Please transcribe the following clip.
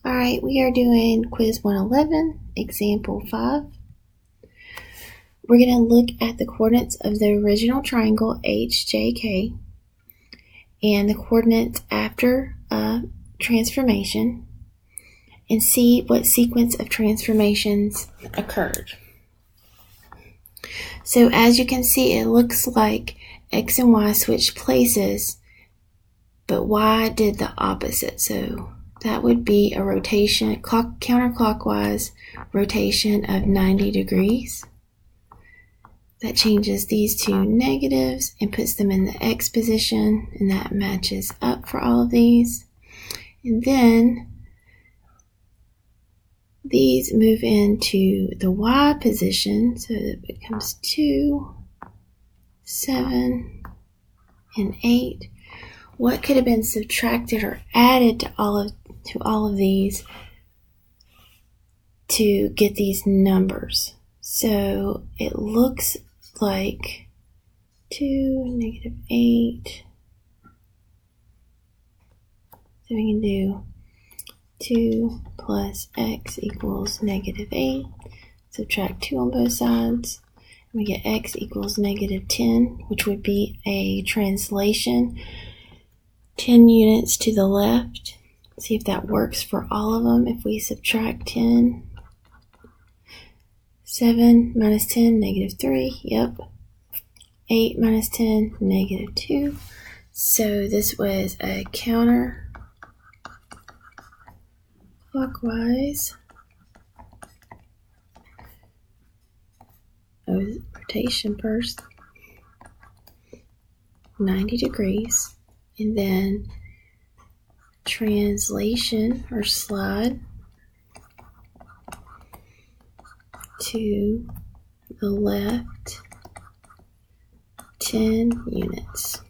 Alright, we are doing quiz 111, example 5. We're going to look at the coordinates of the original triangle HJK and the coordinates after a transformation and see what sequence of transformations occurred. So as you can see, it looks like X and Y switched places, but Y did the opposite. So that would be a rotation, counterclockwise rotation of 90 degrees. That changes these two negatives and puts them in the X position, and that matches up for all of these. And then these move into the Y position, so that becomes 2, 7, and 8. What could have been subtracted or added to all of these to get these numbers? So it looks like 2, negative 8. So we can do 2 plus x equals negative 8. Subtract 2 on both sides. We get x equals negative 10, which would be a translation. 10 units to the left. See if that works for all of them. If we subtract 10, 7 minus 10, negative 3. Yep. 8 minus 10, negative 2. So this was a counterclockwise rotation first, 90 degrees. And then translation or slide to the left 10 units.